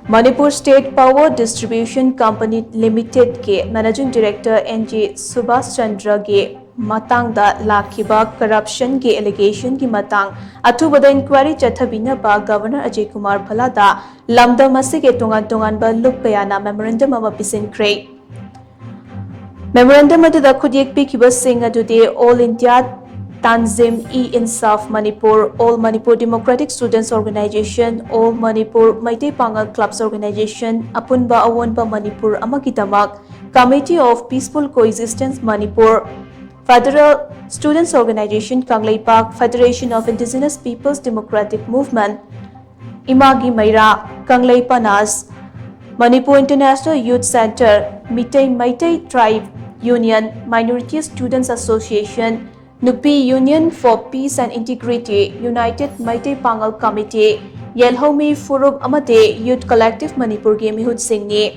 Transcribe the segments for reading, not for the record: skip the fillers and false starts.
Manipur State Power Distribution Company Limited के Managing Director NG Subhachandra के matang da lakhiba corruption के allegation की matang ATHUBA da inquiry CHATHABINABA Governor Ajay Kumar Bhalla da Lamdam Asigi Tongan Tonganba Lup kayana Memorandum ama Pishinkhre. Memorandum adu da khudiyek pikiba sing adu de All India Tanzim E-Insaf Manipur, All Manipur Democratic Students Organization, All Manipur Maitei Pangal Clubs Organization, Apunba Awonba Manipur Amakidamak, Committee of Peaceful Coexistence Manipur, Federal Students Organization Kangleipak, Federation of Indigenous Peoples Democratic Movement, Imagi Maira, Kangleipanas, Manipur International Youth Center, Maitei Tribe Union, Minority Students Association, Nupi Union for Peace and Integrity, United Maitei Pangal Committee, Yelhomi Furub Amate Youth Collective Manipur Game Mihut Singni.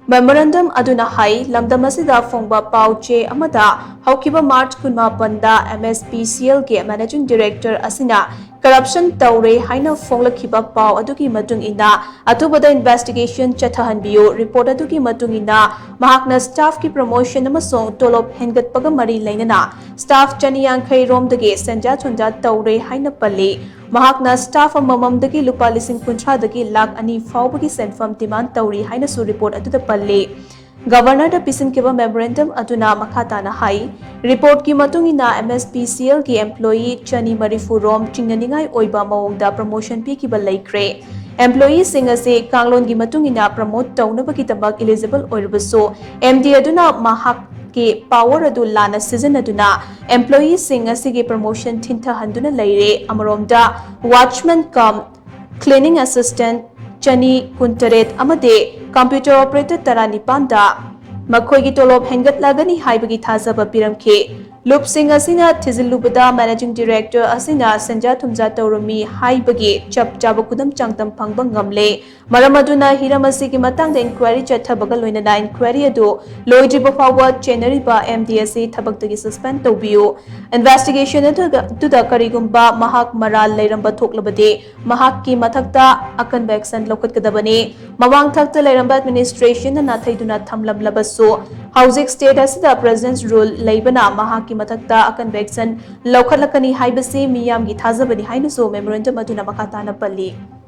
Memorandum aduna hai Lamdam Asida Fongba Pauche Amada, Haukiba March Kunma Panda MSPCL ke Managing Director Asina, Corruption Taure Haina Fonglakhiba Pau Aduki Matung Ina, ATHUBA da investigation Chathahanbiyo, report Aduki Matung Ina, Mahakna staff ki promotion Namasong Tolop Hengat Pagamari Lainana, staff Chaniyang Khay Rom Dagi Senja Chunja Taure Haina Pali, Mahakna staff Mamam Dagi Lupa Lising Kuntra Dagi Lak Ani Faubagi Senfam Timan Tauri Haina Su report Adu the Pali. Governor da Pishinkhre Memorandum aduna makhatana hai report ki matungina MSPCL ki employee Chani Marifu Rom chingnaningai oiba maungda promotion pi ki balaikre employee singa se kanglon gi matungina promote taunaba ki tabak eligible oirbaso MD aduna mahak ke power adu lana season aduna employee singa se ge promotion thinta handuna leire amaromda watchman cum cleaning assistant Chani Kuntaret Amade Computer Operator Taranipanda Makoigi Tolop Hengat Lagani Haibagi Thazaba Piramke Lup Singh Asina Tizilubada Managing Director Asina Senja Tumza Taurumi Haibagi Chap Jabakudam Changtam Pangbang Gamle Maramaduna Hiramasiki Matang the inquiry Chathabagaloina inquiry ado Loijiba Forward Cheneriba MDSA Tabaktagi suspend Tobio investigation to the Karigumba Mahak Maral Leramba Toklabade Mahak ki Mathakta Akan Vexan Lokat Kadabane Mawang Takta Leramba administration and Nathaiduna Tamlam Labaso Housing State as the President's rule Labana Mahak ki Mathakta Akan Vexan Lokalakani Haibasi Miyam Githazabani Hainaso Memorandum Aduna Makatana Pali.